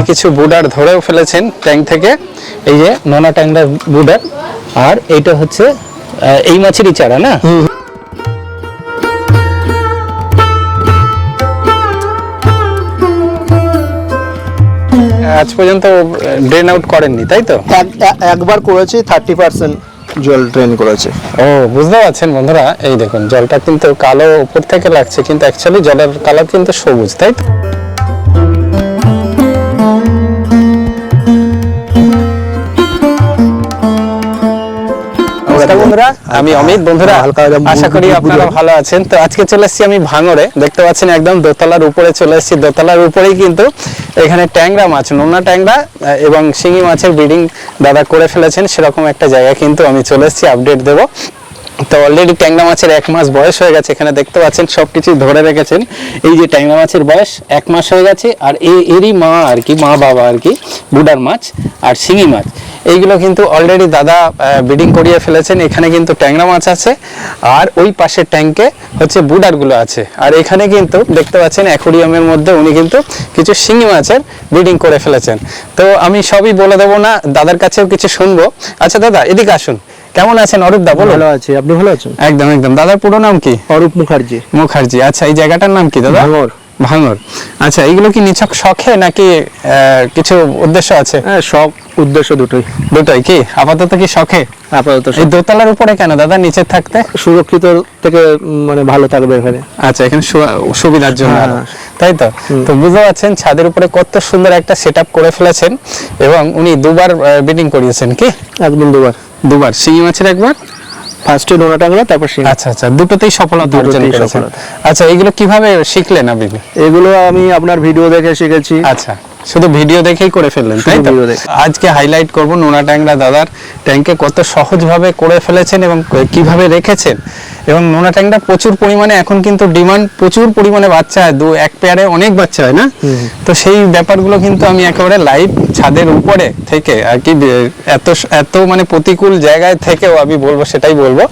কিছু বুডার ধরেও ফেলেছেন ট্যাঙ্ক থেকে, এই যে নোনা ট্যাংরা বুডার, আর এইটা হচ্ছে এই মাছেরই চারা না? আজ পর্যন্ত ড্রেন আউট করেননি তাই তো? একবার করেছি, 30% জল ড্রেন করেছে। ও বুঝতে পারছেন বন্ধুরা, এই দেখুন জলটা কিন্তু কালো উপর থেকে লাগছে, কিন্তু অ্যাকচুয়ালি জলের কালার কিন্তু সবুজ, তাই তো? বন্ধুরা, আমি অমিত। বন্ধুরা, আশা করি আপনারা ভালো আছেন। তো আজকে চলে এসেছি আমি ভাঙড়ে, দেখতে পাচ্ছেন একদম দোতলার উপরে চলে এসেছি। দোতলার উপরেই কিন্তু এখানে ট্যাংরা মাছ, নোনা ট্যাংরা এবং শিঙি মাছের ব্রিডিং দাদা করে ফেলেছেন, সেরকম একটা জায়গা কিন্তু আমি চলে এসেছি, আপডেট দেবো। তো অলরেডি ট্যাংরা মাছের 1 মাস বয়স হয়ে গেছে, এখানে দেখতে পাচ্ছেন সবকিছু ধরে রেখেছেন। এই যে ট্যাংরা মাছের বয়স 1 মাস হয়ে গেছে, আর এরই মা আর কি, মা বাবা আর কি, বুডার মাছ আর শিঙি মাছ, এইগুলো কিন্তু অলরেডি দাদা ব্রিডিং করিয়ে ফেলেছেন। এখানে কিন্তু ট্যাংরা মাছ আছে, আর ওই পাশের ট্যাঙ্কে হচ্ছে বুডারগুলো আছে, আর এখানে কিন্তু দেখতে পাচ্ছেন অ্যাকোরিয়ামের মধ্যে উনি কিন্তু কিছু শিঙি মাছের ব্রিডিং করে ফেলেছেন। তো আমি সবই বলে দেবো না, দাদার কাছেও কিছু শুনবো। আচ্ছা দাদা, এদিকে আসুন। কেমন আছেন অরূপ দা? বলো। ভালো আছি, আপনি ভালো আছেন? একদম একদম। দাদার পুরো নাম কি? অরূপ মুখার্জি। মুখার্জি, আচ্ছা। এই জায়গাটার নাম কি দাদা? ভাঙড়। ভাঙড়, আচ্ছা। এইগুলো কি নিছক শখে নাকি কিছু উদ্দেশ্য আছে? হ্যাঁ, শখ উদ্দেশ্য দুটোই। দুটোই কি? আপাতত কি শখে? আপাতত। এই দোতলার উপরে কেন দাদা, নিচে থাকতে? সুরক্ষিত থেকে মানে ভালো থাকবে এখানে। আচ্ছা, এখানে সুবিধার জন্য, তাই তো? তো বুঝতে পারছেন ছাদের উপরে কত সুন্দর একটা সেটআপ করে ফেলেছেন, এবং উনি 2বার ব্রিডিং করিয়েছেন কি? একদিন দুবার। শিঙি মাছের একবার, ফার্স্টে নোনা ট্যাংরা, তারপর শিঙি। আচ্ছা আচ্ছা, দুটোতেই সফলতা অর্জন করেছেন। আচ্ছা, এগুলো কিভাবে শিখলেন আপনি? এগুলো আমি আপনার ভিডিও দেখে শিখেছি। আচ্ছা, শুধু ভিডিও দেখেই করে ফেললেন তাই তো? আজকে হাইলাইট করব নোনা ট্যাংরা দাদার ট্যাঙ্কে কত সহজভাবে করে ফেলেছেন এবং কিভাবে রেখেছেন। এবং নোনা ট্যাংরা প্রচুর পরিমাণে এখন কিন্তু ডিমান্ড, প্রচুর পরিমাণে বাচ্চা হয়, 1 পেয়ারে অনেক বাচ্চা হয় না? তো সেই ব্যাপারগুলো কিন্তু আমি একেবারে লাইভ ছাদের উপরে থেকে আর কি, এত মানে প্রতিকূল জায়গায় থেকেও আমি বলবো, সেটাই বলবো,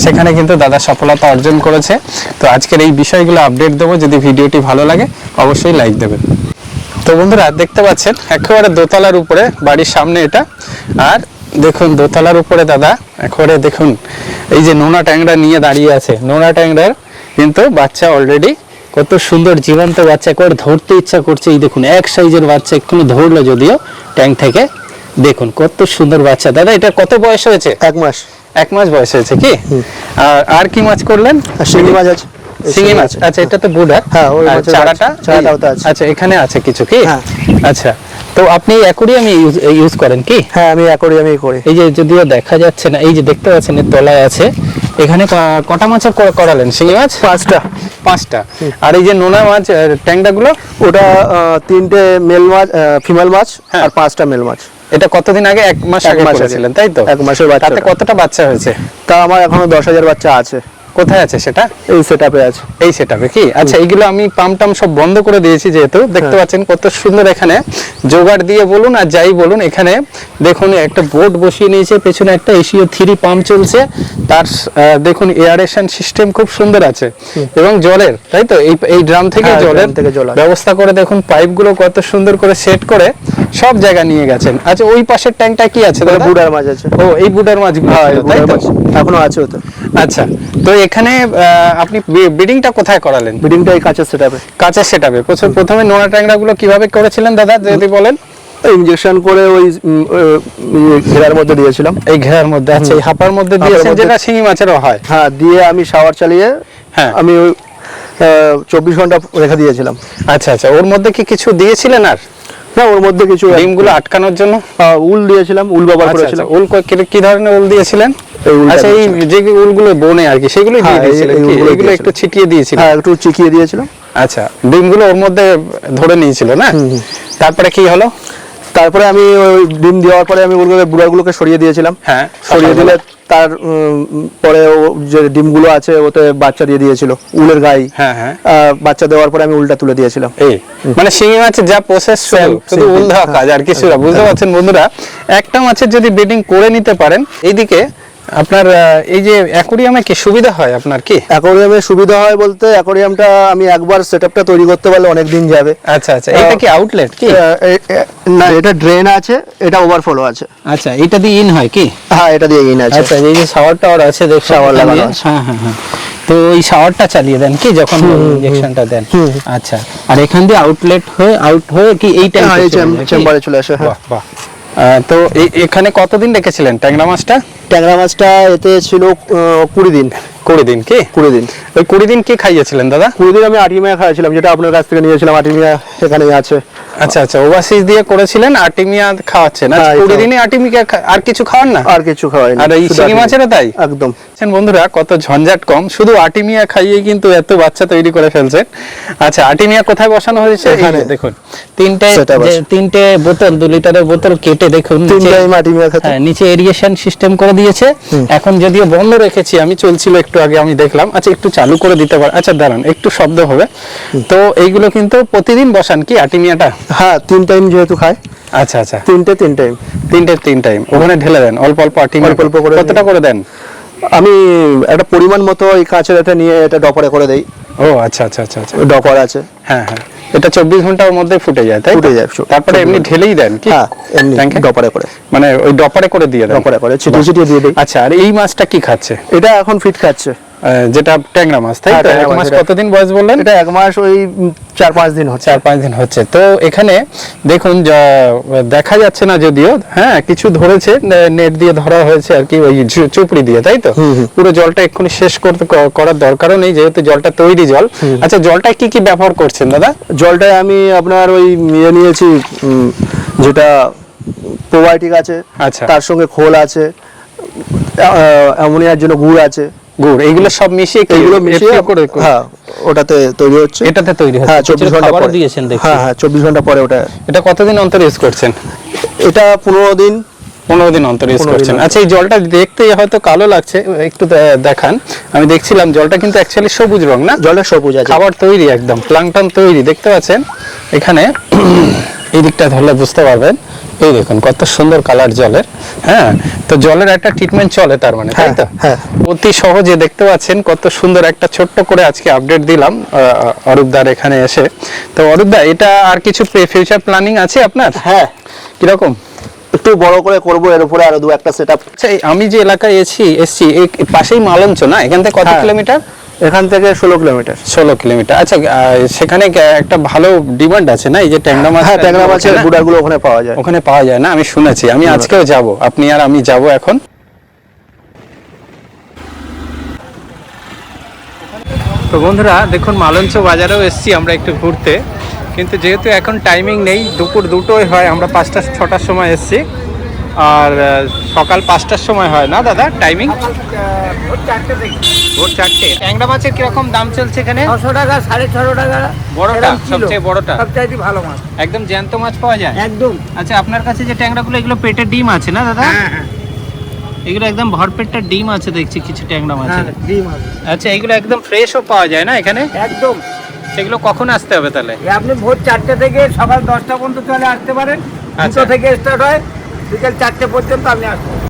সেখানে কিন্তু দাদা সফলতা অর্জন করেছে। তো আজকের এই বিষয়গুলো আপডেট দেবো। যদি ভিডিওটি ভালো লাগে অবশ্যই লাইক দেবেন। তো বন্ধুরা, দেখতে পাচ্ছেন একেবারে দোতলার উপরে, বাড়ির সামনে এটা, আর দেখুন দোতলার উপরে দাদা একেবারে দেখুন এই যে নোনা ট্যাংরা নিয়ে দাঁড়িয়ে আছে। নোনা ট্যাংরার কিন্তু বাচ্চা অলরেডি কত সুন্দর জীবন্ত বাচ্চা, একেবারে ধরতে ইচ্ছা করছে। এই দেখুন এক সাইজের বাচ্চা, এক্ষুনি ধরলো যদিও ট্যাঙ্ক থেকে, দেখুন কত সুন্দর বাচ্চা। দাদা এটা কত বয়স হয়েছে? 1 মাস। 1 মাস বয়স হয়েছে কি? আর কি মাছ করলেন? শিঙি মাছ আছে। শিঙি মাছ, আচ্ছা। এটা তো বুডার। হ্যাঁ, ওই চারাটাও তো আছে। আচ্ছা, এখানে আছে কিছু কি? আচ্ছা, তো আপনি অ্যাকোরিয়ামে ইউজ করেন কি? হ্যাঁ, আমি অ্যাকোরিয়ামেই করি। এই যে যদিও দেখা যাচ্ছে না, এই যে দেখতে পাচ্ছেন এর তলায় আছে। এখানে কটা মাছের করালেন শিঙি মাছ? 5টা। আর এই যে নোনা মাছ ট্যাংরা গুলো, ওটা 3টে মেল মাছ, ফিমেল মাছ, আর 5টা মেল মাছ। এটা কতদিন আগে? 1 মাস আগে করেছিলেন তাই তো? 1 মাসের বাচ্চা। তাতে কতটা বাচ্চা হয়েছে? তা আমার এখনো 10,000 বাচ্চা আছে। কোথায় আছে সেটা? এই সেটআপে আছে। এই সেটআপে কি? আচ্ছা, এইগুলো আমি পাম্পটাম সব বন্ধ করে দিয়েছি, যেহেতু দেখতে পাচ্ছেন কত সুন্দর এখানে জোগাড় দিয়ে বলুন আর যাই বলুন, এখানে দেখুন একটা বোর্ড বসিয়ে নিয়েছে, পেছনে একটা এশিও 3 পাম্প চলছে, তার দেখুন এয়ারেশন সিস্টেম খুব সুন্দর আছে, এবং জলের, তাই তো? এই ড্রাম থেকে জলের ব্যবস্থা করে দেখুন, পাইপগুলো কত সুন্দর করে সেট করে সব জায়গা নিয়ে গেছেন। আচ্ছা, ওই পাশের ট্যাঙ্কটা কি আছে? বুডার মাছ আছে। ও, এই বুডার মাছগুলো তাই তো? এখনো আছে ওতে। আচ্ছা, তো এখানে আপনি ব্রিডিংটা কোথায় করালেন? ব্রিডিংটা এই কাঁচের সেটআপে। কাঁচের সেটআপে। প্রথমে নোনা ট্যাংরা গুলো কিভাবে করেছিলেন দাদা, যদি বলেন? ইনজেকশন করে ওই ঘেরার মধ্যে দিয়েছিলাম। এই ঘেরার মধ্যে? আচ্ছা, এই হাপার মধ্যে দিয়েছেন, যেটা শিঙি মাছেরও হয়? হ্যাঁ, দিয়ে আমি শাওয়ার চালিয়ে আমি 24 ঘন্টা রেখে দিয়েছিলাম। আচ্ছা আচ্ছা, ওর মধ্যে কি কিছু দিয়েছিলেন? আর না, ওর মধ্যে কিছু ডিমগুলো আটকানোর জন্য উল দিয়েছিলাম, উল ব্যবহার করেছিলাম। উল কি ধরনের উল দিয়েছিলেন? আচ্ছা, এই যে উলগুলো বনে আর কি, সেগুলো দিয়ে দিয়েছিলেন? এগুলো একটু ছিটিয়ে দিয়েছিলেন? হ্যাঁ, একটু চিকিয়ে দিয়েছিলাম। আচ্ছা, ডিমগুলো ওর মধ্যে ধরে নিয়েছিল না? তারপরে কি হলো? তারপরে আমি ওই ডিম দেওয়ার পরে আমি বুড়াগুলোকে সরিয়ে দিয়েছিলাম। হ্যাঁ, সরিয়ে দিলে তার পরে যে ডিমগুলো আছে ওতে বাচ্চা দিয়ে দিয়েছিল উলের গায়ে। হ্যাঁ হ্যাঁ, বাচ্চা দেওয়ার পরে আমি উলটা তুলে দিয়েছিলাম। এই মানে শিঙি মাছের যা প্রসেস, শুধু উল দেওয়া কাজ আর কিছু না। বুঝতে পারছেন বন্ধুরা, একটা মাছের যদি ব্রিডিং করে নিতে পারেন, এইদিকে আপনার এই যে অ্যাকুরিয়ামে কি সুবিধা হয় আপনার কি? অ্যাকোরিয়ামে সুবিধা হয় বলতে অ্যাকোরিয়ামটা আমি একবার সেটআপটা তৈরি করতে পারলে অনেক দিন যাবে। আচ্ছা আচ্ছা, এটা কি আউটলেট কি? না, এটা ড্রেন আছে, এটা ওভারফ্লো আছে। আচ্ছা, এটা দিয়ে ইন হয় কি? হ্যাঁ, এটা দিয়ে ইন আছে। আচ্ছা, এই যে শাওয়ার টাওয়ার আছে, দেখো Shower এখানে। লাগানো আছে। হ্যাঁ হ্যাঁ হ্যাঁ। তো এই শাওয়ারটা চালিয়ে দেন কি যখন ইনজেকশনটা দেন? আচ্ছা, আর এখান দিয়ে আউটলেট হয়ে আউট হয়ে কি এই হ্যাঁ, এই ট্যাঙ্কে চেম্বারে চলে আসে। হ্যাঁ, বাহ বাহ। তো এখানে কতদিন রেখেছিলেন ট্যাংরা মাছটা? ট্যাংরা মাছটা এতে ছিল 20 দিন। 20 দিন কি? 20 দিন। ওই 20 দিন কি খাইয়েছিলেন দাদা? 20 দিন আমি আর্টিমিয়া খাইছিলাম, যেটা আপনার কাছ থেকে নিয়েছিলাম। আর্টিমিয়া এখানেই আছে। আচ্ছা আচ্ছা, ওভারসিজ দিয়ে করেছিলেন, আর্টিমিয়া খাওয়াচ্ছেন। আচ্ছা, হ্যাঁ, 20 দিনে আর্টিমিয়া আর কিছু খাওয়ান না? আর কিছু খাওয়াইনি। আর এই শুধু শিঙি আর্টিমিয়া। মাছেরও তাই? একদম। বন্ধুরা, কত ঝঞ্ঝাট কম, শুধু আর্টিমিয়া খাইয়ে কিন্তু এত বাচ্চা তৈরি করে ফেলছে। আচ্ছা, আর্টিমিয়া কোথায় বসানো হয়েছে? এখানে। এই যে দেখুন, তিনটে Setup আছে। তিনটে বোতল, 2 লিটারের বোতল কেটে দেখুন 3 নিচে- টাইম আর্টিমিয়া খেতে। হ্যাঁ, নিচে এরিগেশন সিস্টেম করে দিয়েছে। এখন যদিও বন্ধ রেখেছি আমি, চলছিল একটু আগে আমি দেখলাম। আচ্ছা, একটু চালু করে দিতে পার? আচ্ছা দাঁড়ান, একটু শব্দ হবে। তো এইগুলো কিন্তু প্রতিদিন বসান কি আর্টিমিয়াটা? হ্যাঁ, 3 টাইম যেহেতু খায়। আচ্ছা আচ্ছা, 3 টাইম। 3 টাইম ওখানে ঢেলে দেন অল্প অল্প আর্টিমিয়া। অল্প অল্প করে কতটা করে দেন? আমি একটা পরিমাণ মতো এই কাঁচের এটা নিয়ে এটা ডপারে করে দেই। ও আচ্ছা আচ্ছা আচ্ছা আচ্ছা, ডপার আছে। হ্যাঁ হ্যাঁ, এটা 24 ঘন্টার মধ্যে ফুটে যায় তাই তো? ফুটে যায়, তারপরে 24 এমনি ঘন্টা। ঢেলেই দেন কি? হ্যাঁ, এমনি ট্যাঙ্কে? ডপারে করে। মানে ওই ডপারে করে দিয়ে দেন? ডপারে করে ছিটিয়ে ছিটিয়ে দিয়ে দেই। আচ্ছা, আর এই মাছটা কি খাচ্ছে? এটা এখন ফিট খাচ্ছে। যেটা ট্যাংরা মাছ তাই হ্যাঁ, তো? ট্যাংরা এক মাছ মাস এটা। কতদিন বয়স বললেন? এটা 1 মাস ওই 4-5 দিন হচ্ছে। 4-5 দিন হচ্ছে। তো এখানে দেখুন দেখা যাচ্ছে না যদিও, হ্যাঁ কিছু ধরেছে, নেট দিয়ে ধরা হয়েছে আর কি, ওই চুপড়ি দিয়ে তাই তো? পুরো জলটা এক্ষুনি শেষ করার দরকারও নেই, যেহেতু জলটা তৈরি জল। আচ্ছা, জলটায় কি কি ব্যবহার করছেন দাদা? জলটায় আমি আপনার ওই নিয়েছি, যেটা প্রোবায়োটিক আছে, আচ্ছা, তার সঙ্গে খোল আছে, অ্যামোনিয়ার জন্য গুড় আছে। গুড়, এইগুলো সব মিশিয়ে এইগুলো মিশিয়ে করে হ্যাঁ, ওটাতে তৈরি হচ্ছে। এটাতে তৈরি হচ্ছে? হ্যাঁ, 24 ঘন্টা খাবারও পরে দিয়েছেন দেখছি। হ্যাঁ হ্যাঁ, 24 ঘন্টা পরে ওটা। এটা কতদিন অন্তর ইউজ করছেন? এটা 15 দিন। 15 দিন অন্তর ইউজ 15 দিন করছেন। অন্তর। আচ্ছা, এই জলটা দেখতে হয়তো কালো লাগছে, একটু দেখান। আমি দেখছিলাম জলটা কিন্তু অ্যাকচুয়ালি সবুজ রং না? জলটা সবুজ আছে। খাবার তৈরি, একদম প্লাঙ্কটন তৈরি, দেখতে পাচ্ছেন এখানে। এই দিকটা ধরলে বুঝতে পারবেন। এই দেখুন কত সুন্দর কালার জলের। হ্যাঁ, তো জলের একটা ট্রিটমেন্ট চলে তার মানে, তাই তো? হ্যাঁ। অতি সহজে দেখতে পাচ্ছেন কত সুন্দর একটা ছোট্ট করে আজকে আপডেট দিলাম অরূপদার এখানে এসে। তো অরূপদা, এটা আর কিছু ফিউচার প্ল্যানিং আছে আপনার? হ্যাঁ, কিরকম? একটু বড় করে করবো, এর উপরে আরো 2-1টা সেটআপ। আচ্ছা, আমি যে এলাকায় এসছি এই পাশেই মালঞ্চ না? এখান থেকে কত হ্যাঁ। কিলোমিটার? এখান থেকে 16 কিলোমিটার। 16 কিলোমিটার। আচ্ছা, সেখানে একটা ভালো ডিমান্ড আছে না এই যে ট্যাংরা মাছ? হ্যাঁ, ট্যাংরা মাছের গুড়াগুলো ওখানে পাওয়া যায়। ওখানে পাওয়া যায় না? আমি শুনেছি, আমি আজকেও যাব, আপনি আর আমি যাব এখন। তো বন্ধুরা দেখুন, মালঞ্চ বাজারেও এসছি আমরা একটু ঘুরতে, কিন্তু যেহেতু এখন টাইমিং নেই, দুপুর 2টোই হয়, আমরা 5টা-6টার সময় এসছি, আর সকাল 5টার সময় হয় না দাদা টাইমিং? ভোর 4টে থেকে। ভোর 4টে। ট্যাংরা মাছের কিরকম দাম চলছে এখানে? 600 টাকা, 650 টাকা। বড়টা, এরকম কিলো। সবচেয়ে বড়টা? সবচাইতে ভালো মাছ। একদম জ্যান্ত মাছ পাওয়া যায়? একদম। আচ্ছা, আপনার কাছে যে ট্যাংরাগুলো, এগুলো পেটের ডিম আছে না দাদা? হ্যাঁ হ্যাঁ এগুলো একদম ভরপেটটা ডিম আছে দেখছি কিছু ট্যাংরা মাছের। হ্যাঁ, ডিম আছে। আচ্ছা, এগুলো একদম ফ্রেশও পাওয়া যায় না এখানে? একদম। সেগুলো কখন আসতে হবে তাহলে? আপনি ভোর 4টে থেকে সকাল 10টা পর্যন্ত চলে আসতে পারেন। আচ্ছা। 2টো থেকে স্টার্ট হয়, বিকেল 4টে পর্যন্ত আপনি আসতে পারেন।